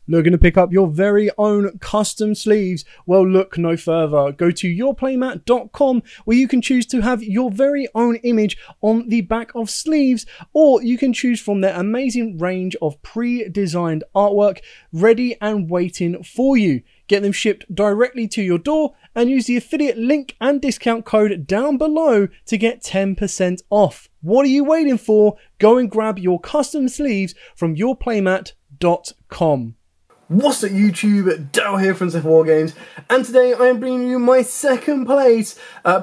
Looking to pick up your very own custom sleeves? Well, look no further. Go to yourplaymat.com where you can choose to have your very own image on the back of sleeves, or you can choose from their amazing range of pre-designed artwork ready and waiting for you. Get them shipped directly to your door and use the affiliate link and discount code down below to get 10% off. What are you waiting for? Go and grab your custom sleeves from yourplaymat.com. What's up YouTube, Daryl here from Zephyr Wargames, and today I am bringing you my second place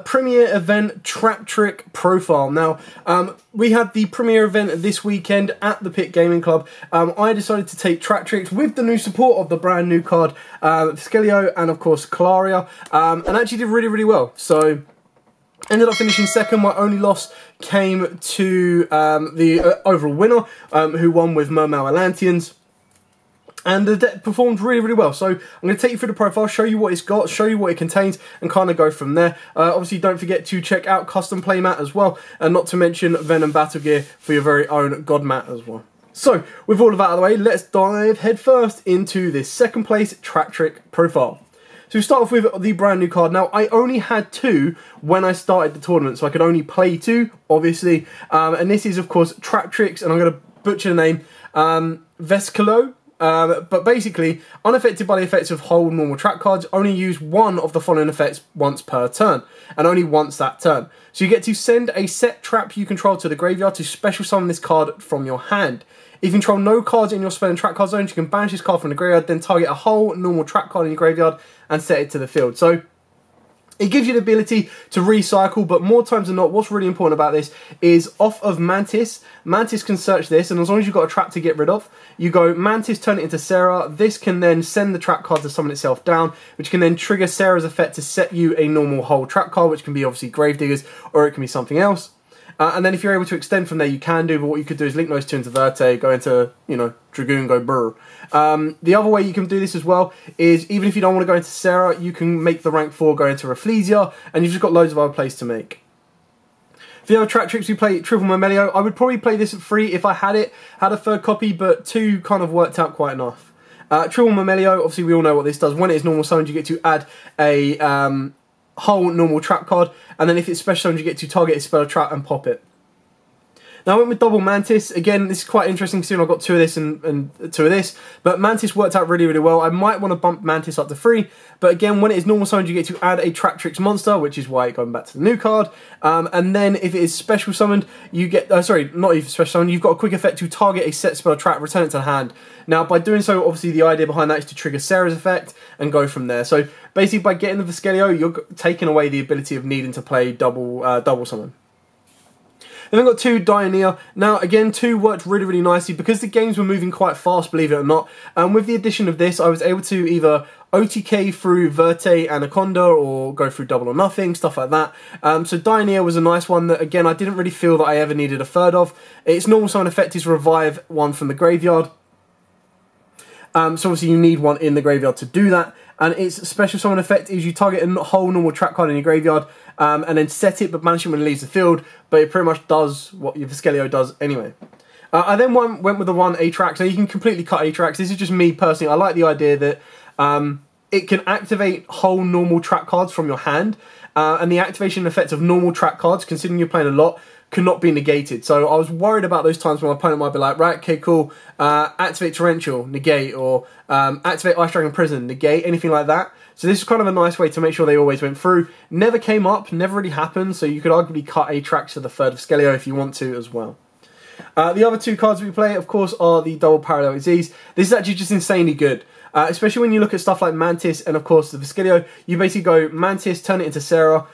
premiere event Trap Trick profile. Now, we had the premiere event this weekend at the Pit Gaming Club. I decided to take Trap Tricks with the new support of the brand new card, Skelio and of course Kalaria, and actually did really well. So, ended up finishing second. My only loss came to the overall winner, who won with Mermail Atlanteans. And the deck performed really well. So I'm going to take you through the profile, show you what it's got, show you what it contains, and kind of go from there. Obviously, don't forget to check out Custom Playmat as well, and not to mention Venom Battle Gear for your very own God Mat as well. So, with all of that out of the way, let's dive headfirst into this second place Trap Trick profile. So we start off with the brand new card. Now, I only had two when I started the tournament, so I could only play two, obviously. And this is, of course, Trap Tricks, and I'm going to butcher the name, Vescalo. But basically, unaffected by the effects of whole normal trap cards, only use one of the following effects once per turn, and only once that turn. So you get to send a set trap you control to the graveyard to special summon this card from your hand. If you control no cards in your spell and trap card zones, you can banish this card from the graveyard, then target a whole normal trap card in your graveyard and set it to the field. So it gives you the ability to recycle, but more times than not, what's really important about this is off of Mantis. Mantis can search this, and as long as you've got a trap to get rid of, you go Mantis, turn it into Sarah. This can then send the trap card to summon itself down, which can then trigger Sarah's effect to set you a normal whole trap card, which can be obviously Gravediggers, or it can be something else. And then if you're able to extend from there, you can do, but what you could do is link those two into Verte, go into, you know, Dragoon, go brr. The other way you can do this as well is, even if you don't want to go into Sarah, you can make the rank 4 go into Rafflesia, and you've just got loads of other plays to make. For the other Trap Tricks, we play Triple Mermelio. I would probably play this at 3 if I had a third copy, but 2 kind of worked out quite enough. Triple Mermelio, obviously we all know what this does. When it is normal summoned, you get to add a whole normal trap card, and then if it's special summoned, you get to target a spell trap and pop it. Now I went with double Mantis. Again, this is quite interesting considering I've got 2 of this and 2 of this, but Mantis worked out really well. I might want to bump Mantis up to 3, but again, when it is normal summoned, you get to add a Trap Tricks monster, which is why going back to the new card. And then if it is special summoned, you get, sorry, not even special summoned, you've got a quick effect to target a set spell trap, return it to the hand. Now, by doing so, obviously the idea behind that is to trigger Sarah's effect and go from there. So basically, by getting the Vescalio, you're taking away the ability of needing to play double summon. Then I've got 2 Dioneer. Now, again, 2 worked really nicely because the games were moving quite fast, believe it or not. And with the addition of this, I was able to either OTK through Verte Anaconda or go through Double or Nothing, stuff like that. So Dioneer was a nice one that, again, I didn't really feel that I ever needed a third of. Its normal summon effect is revive one from the graveyard. So obviously you need one in the graveyard to do that. And its special summon effect is you target a whole normal trap card in your graveyard and then set it but banish it when it leaves the field. But it pretty much does what your Vescalio does anyway. I then went with the 1 Atrax. Now you can completely cut Atrax. This is just me personally. I like the idea that it can activate whole normal trap cards from your hand. And the activation effect of normal trap cards, considering you're playing a lot, cannot be negated. So I was worried about those times when my opponent might be like, right, okay, cool, activate Torrential, negate, or activate Ice Dragon Prison, negate, anything like that. So this is kind of a nice way to make sure they always went through. Never came up, never really happened, so you could arguably cut Atrax to the 3rd of Skelio if you want to as well. The other 2 cards we play, of course, are the double Parallel Xyz. This is actually just insanely good. Especially when you look at stuff like Mantis and, of course, the Vescalio. You basically go Mantis, turn it into Sarah,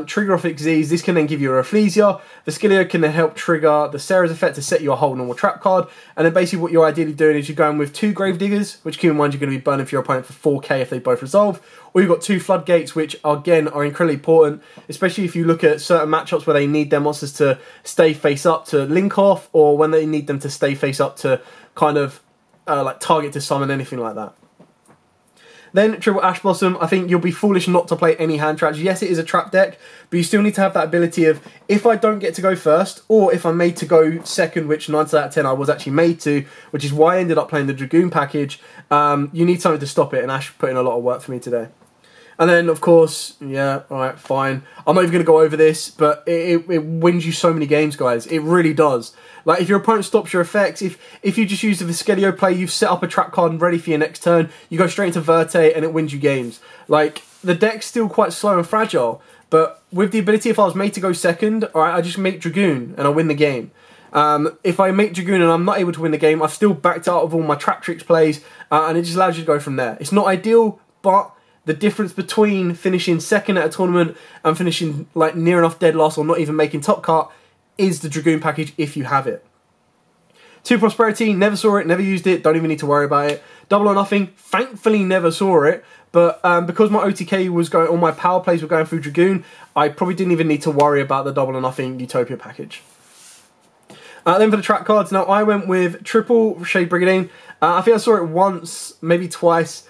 trigger off Xyz. This can then give you a Rafflesia. Vescalio can then help trigger the Sarah's effect to set you a whole normal trap card. And then basically what you're ideally doing is you're going with 2 Gravediggers, which keep in mind you're going to be burning for your opponent for 4k if they both resolve. Or you've got 2 Floodgates, which, again, are incredibly important, especially if you look at certain matchups where they need their monsters to stay face up to link off, or when they need them to stay face up to kind of like target to summon, anything like that. Then Triple Ash Blossom, I think you'll be foolish not to play any hand traps. Yes, it is a trap deck, but you still need to have that ability of, if I don't get to go first, or if I'm made to go second, which 9 out of 10 I was actually made to, which is why I ended up playing the Dragoon package, you need something to stop it, and Ash put in a lot of work for me today. And then, of course, yeah, alright, fine. I'm not even going to go over this, but it wins you so many games, guys. It really does. Like, if your opponent stops your effects, if you just use the Viscelio play, you've set up a trap card and ready for your next turn, you go straight into Verte and it wins you games. Like, the deck's still quite slow and fragile, but with the ability, if I was made to go second, alright, I just make Dragoon and I win the game. If I make Dragoon and I'm not able to win the game, I've still backed out of all my Trap Tricks plays, and it just allows you to go from there. It's not ideal, but the difference between finishing second at a tournament and finishing like near enough dead last or not even making top cut is the Dragoon package if you have it. 2 Prosperity, never saw it, never used it, don't even need to worry about it. Double or Nothing, thankfully never saw it, but because my OTK was going, all my power plays were going through Dragoon, I probably didn't even need to worry about the Double or Nothing Utopia package. Then for the track cards, now I went with Triple Shade Brigandine. I think I saw it once, maybe twice.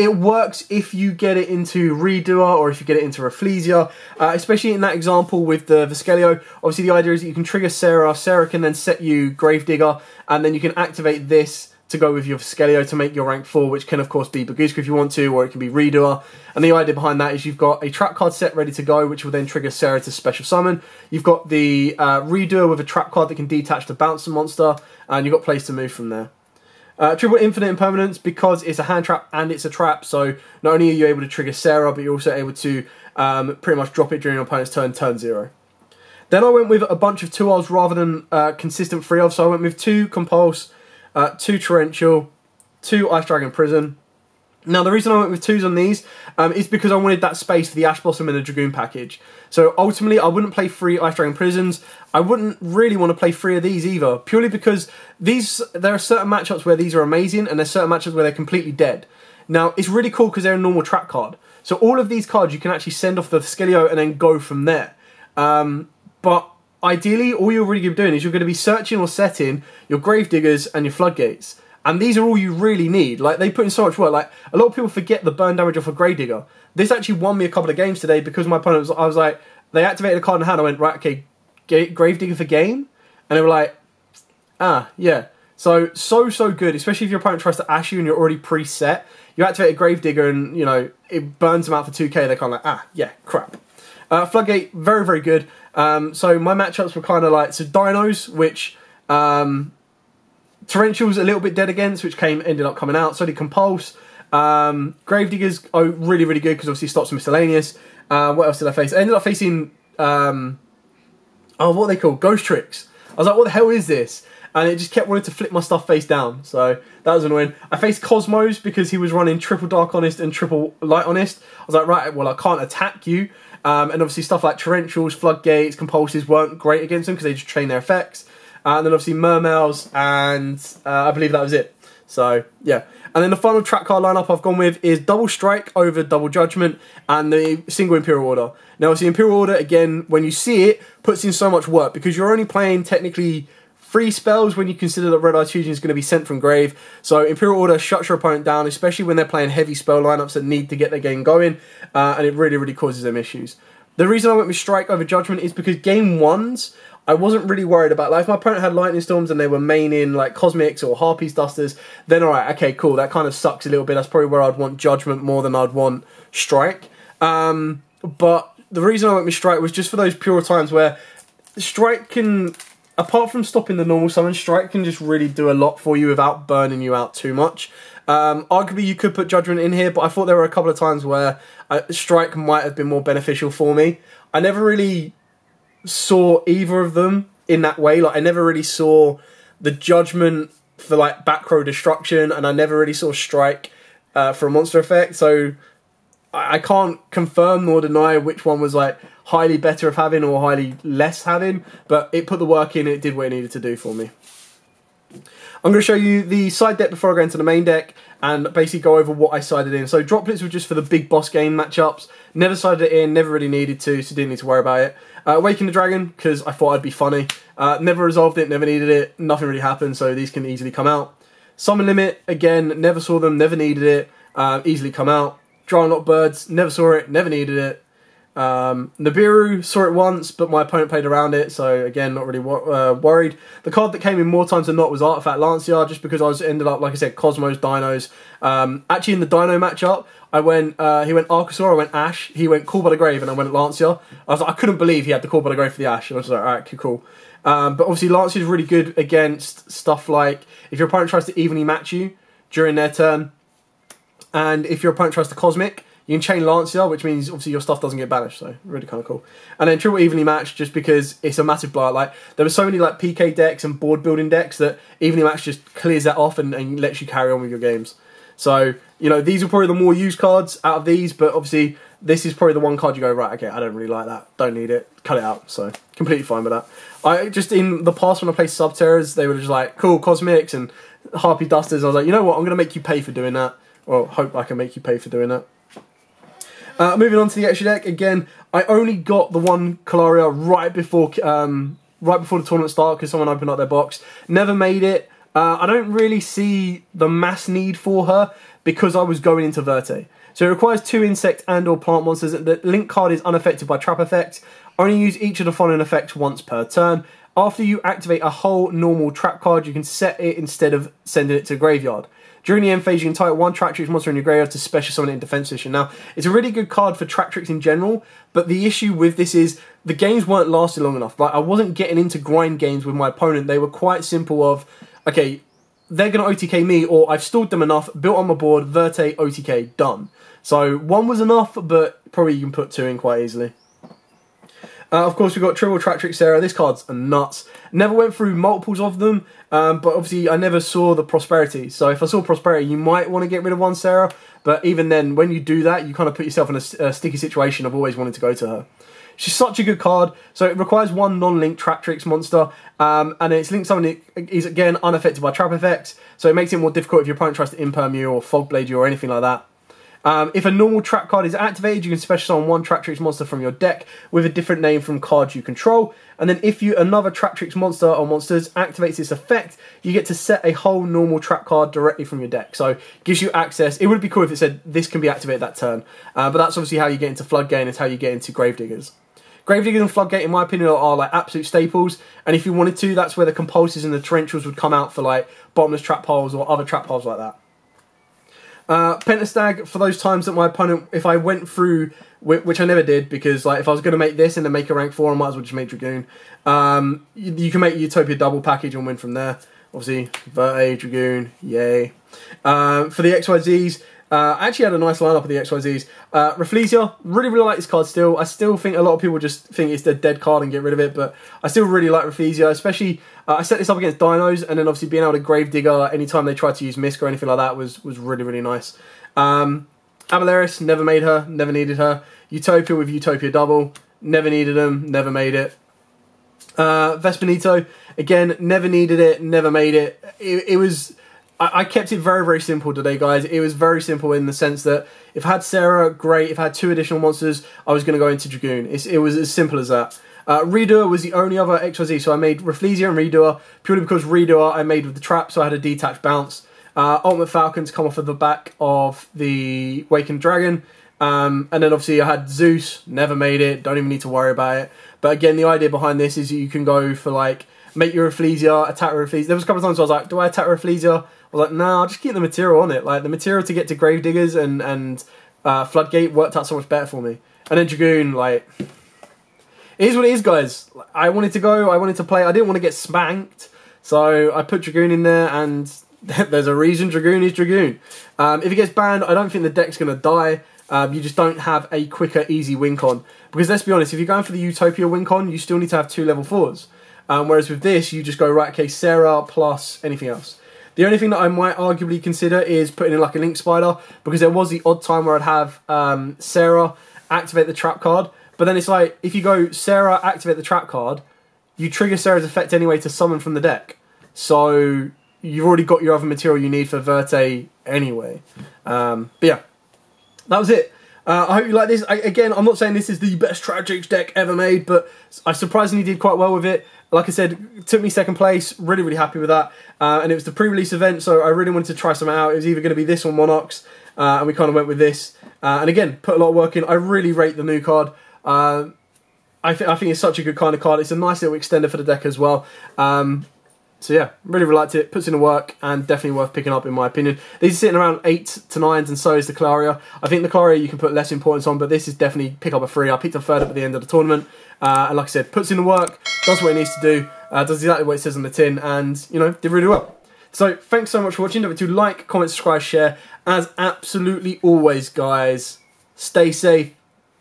It works if you get it into Redoer or if you get it into Rafflesia, especially in that example with the Viscelio. Obviously the idea is that you can trigger Sarah, Sarah can then set you Gravedigger, and then you can activate this to go with your Viscelio to make your rank 4, which can of course be Bagooska if you want to, or it can be Redoer. And the idea behind that is you've got a trap card set ready to go, which will then trigger Sarah to special summon. You've got the Redoer with a trap card that can detach to bounce a monster, and you've got place to move from there. Triple Infinite Impermanence, because it's a hand trap and it's a trap, so not only are you able to trigger Sarah, but you're also able to pretty much drop it during your opponent's turn 0. Then I went with a bunch of 2-ofs rather than consistent 3-ofs, so I went with 2 Compulse, 2 Torrential, 2 Ice Dragon Prison. Now the reason I went with 2s on these is because I wanted that space for the Ash Blossom and the Dragoon package. So ultimately I wouldn't play 3 Ice Dragon Prisons. I wouldn't really want to play 3 of these either, purely because there are certain matchups where these are amazing and there's certain matchups where they're completely dead. Now it's really cool because they're a normal trap card. So all of these cards you can actually send off the Viscelio and then go from there. But ideally all you're really going to be doing is you're going to be searching or setting your Gravediggers and your Floodgates. And these are all you really need. Like, they put in so much work. Like, a lot of people forget the burn damage off a Gravedigger. This actually won me a couple of games today because my opponent was, I was like, they activated a card in hand. I went, right, okay, Gravedigger for game? And they were like, ah, yeah. So good, especially if your opponent tries to ash you and you're already preset. You activate a Gravedigger and, you know, it burns them out for 2k. They're kind of like, ah, yeah, crap. Floodgate, very, very good. So my matchups were kind of like, so Dinos, which... Torrential's a little bit dead against, which ended up coming out. So did Compulse. Gravediggers, really, really good because obviously stops Miscellaneous. What else did I face? I ended up facing, what are they called? Ghost Tricks. I was like, what the hell is this? And it just kept wanting to flip my stuff face down. So that was annoying. I faced Cosmos because he was running triple Dark Honest and triple Light Honest. I was like, right, well, I can't attack you. And obviously stuff like Torrentials, Floodgates, Compulses weren't great against them because they just train their effects. And then obviously Mermails, and I believe that was it. So, yeah. And then the final track card lineup I've gone with is Double Strike over Double Judgment and the single Imperial Order. Now, obviously Imperial Order, again, when you see it, puts in so much work because you're only playing technically 3 spells when you consider that Red Eye Fusion is going to be sent from grave. So Imperial Order shuts your opponent down, especially when they're playing heavy spell lineups that need to get their game going, and it really, really causes them issues. The reason I went with Strike over Judgment is because game 1s, I wasn't really worried about. Like, if my opponent had Lightning Storms and they were maining like Cosmics or Harpies Dusters, then alright, okay, cool, that kind of sucks a little bit. That's probably where I'd want Judgment more than I'd want Strike. But the reason I went with Strike was just for those pure times where Strike can, apart from stopping the normal summon, Strike can just really do a lot for you without burning you out too much. Arguably you could put Judgment in here, but I thought there were a couple of times where Strike might have been more beneficial for me. I never really saw either of them in that way. Like, I never really saw the Judgment for like back row destruction, and I never really saw Strike for a monster effect. So I can't confirm nor deny which one was like highly better of having or highly less having, but it put the work in, it did what it needed to do for me. I'm going to show you the side deck before I go into the main deck and basically go over what I sided in. So Droplets were just for the big boss game matchups. Never sided it in, never really needed to, so didn't need to worry about it. Awaken the Dragon, because I thought I'd be funny. Never resolved it, never needed it, nothing really happened, so these can easily come out. Summon Limit, again, never saw them, never needed it. Easily come out. Dry Lock Birds, never saw it, never needed it. Nibiru, saw it once, but my opponent played around it, so again, not really worried. The card that came in more times than not was Artifact Lancia, just because I ended up, like I said, Cosmos, Dinos. Actually, in the Dino matchup, he went Archosaur, I went Ash, he went Call by the Grave, and I went Lancia. I couldn't believe he had the Call by the Grave for the Ash, and I was like, alright, cool. But obviously, Lancia is really good against stuff like, if your opponent tries to evenly match you during their turn, and if your opponent tries to Cosmic, you can chain Lancia, which means obviously your stuff doesn't get banished, so really kind of cool. And then triple evenly match, just because it's a massive blowout. Like, there were so many like PK decks and board building decks that evenly match just clears that off and lets you carry on with your games. So, you know, these are probably the more used cards out of these, but obviously this is probably the one card you go, right, okay, I don't really like that, don't need it, cut it out. So, completely fine with that. I just, in the past when I played Subterrors, they were just like, cool, Cosmics and Harpy Dusters. I was like, you know what, I'm going to make you pay for doing that. Well, hope I can make you pay for doing that. Moving on to the extra deck, again, I only got the one Kalaria right before the tournament started because someone opened up their box. Never made it. I don't really see the mass need for her because I was going into Verte. So it requires 2 insect and or plant monsters. The link card is unaffected by trap effects. Only use each of the following effects once per turn. After you activate a whole normal trap card, you can set it instead of sending it to the graveyard. During the end phase, you can target one Tractrix monster in your graveyard to special summon it in defense position. Now, it's a really good card for Tractrix in general, but the issue with this is the games weren't lasting long enough. Like, I wasn't getting into grind games with my opponent. They were quite simple of, okay, they're going to OTK me, or I've stalled them enough, built on my board, Verte, OTK, done. So, 1 was enough, but probably you can put 2 in quite easily. Of course, we've got Triple Tractrix Sarah. This card's nuts. Never went through multiples of them, but obviously I never saw the Prosperity. So if I saw Prosperity, you might want to get rid of one Sarah, but even then, when you do that, you kind of put yourself in a sticky situation of always wanting to go to her. She's such a good card. So it requires 1 non-linked Tractrix monster, and it's linked something that is, again, unaffected by trap effects, so it makes it more difficult if your opponent tries to Imperm you or Fogblade you or anything like that. If a normal trap card is activated, you can special summon 1 Tractrix monster from your deck with a different name from cards you control. And then if another Tractrix monster or monsters activates this effect, you get to set a whole normal trap card directly from your deck. So it gives you access. It would be cool if it said this can be activated that turn. But that's obviously how you get into Floodgate, and it's how you get into Gravediggers. Gravediggers and Floodgate, in my opinion, are like absolute staples. And if you wanted to, that's where the Compulsors and the Torrentials would come out for like bottomless trap piles or other trap piles like that. Pentastag, for those times that my opponent, if I went through, which I never did, because like if I was going to make this and then make a rank 4, I might as well just make Dragoon. You can make Utopia double package and win from there. Obviously, Verte, Dragoon, yay. For the XYZs, I actually had a nice lineup of the XYZs. Rafflesia, really like this card still. I still think a lot of people just think it's the dead card and get rid of it, but I still really like Rafflesia, especially, I set this up against Dinos, and then obviously being able to Gravedigger anytime they tried to use Misk or anything like that was really nice. Aberleris, never made her, never needed her. Utopia with Utopia double, never needed them, never made it. Vespanito, again, never needed it, never made it. It was... I kept it very simple today, guys. It was very simple in the sense that if I had Sarah, great. If I had 2 additional monsters, I was going to go into Dragoon. It was as simple as that. Redoer was the only other XYZ, so I made Rafflesia and Redoer, purely because Redoer I made with the trap, so I had a detached bounce. Ultimate Falcon to come off of the back of the Wakened Dragon. And then obviously I had Zeus, never made it, don't even need to worry about it. But again, the idea behind this is you can go for like, make your Rafflesia, attack Rafflesia. There was a couple of times I was like, do I attack Rafflesia? I was like, nah, I'll just keep the material on it. Like, the material to get to Gravediggers and Floodgate worked out so much better for me. And then Dragoon, like, it is what it is, guys. I wanted to go, I wanted to play, I didn't want to get spanked, so I put Dragoon in there, and there's a reason Dragoon is Dragoon. If it gets banned, I don't think the deck's going to die. You just don't have a quicker, easy win con. Because let's be honest, if you're going for the Utopia win con, you still need to have 2 level 4s. Whereas with this, you just go, right, okay, Sarah plus anything else. The only thing that I might arguably consider is putting in like a Link Spider, because there was the odd time where I'd have Sarah activate the trap card, but then it's like, if you go Sarah activate the trap card, you trigger Sarah's effect anyway to summon from the deck. So you've already got your other material you need for Verte anyway. But yeah, that was it. I hope you like this. Again, I'm not saying this is the best Tractrix deck ever made, but I surprisingly did quite well with it. like I said, it took me second place. Really, really happy with that. And it was the pre-release event, so I really wanted to try some out. It was either going to be this or Monarchs, and we kind of went with this. And again, put a lot of work in. I really rate the new card. I think it's such a good kind of card. It's a nice little extender for the deck as well. So yeah, really liked it. Puts in the work and definitely worth picking up in my opinion. These are sitting around 8 to 9s and so is the Claria. I think the Claria you can put less importance on, but this is definitely pick up a 3. I picked a 3rd up at the end of the tournament. And like I said, puts in the work, does what it needs to do, does exactly what it says on the tin, and you know, did really well. So thanks so much for watching. Don't forget to like, comment, subscribe, share. As absolutely always, guys, stay safe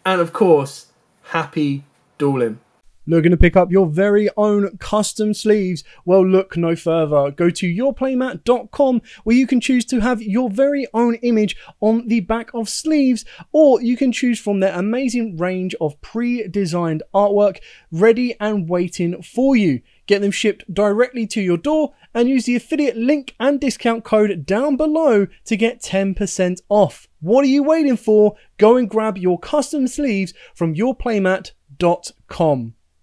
and of course, happy dueling. Looking to pick up your very own custom sleeves? Well, look no further. Go to yourplaymat.com where you can choose to have your very own image on the back of sleeves, or you can choose from their amazing range of pre-designed artwork ready and waiting for you. Get them shipped directly to your door and use the affiliate link and discount code down below to get 10% off. What are you waiting for? Go and grab your custom sleeves from yourplaymat.com.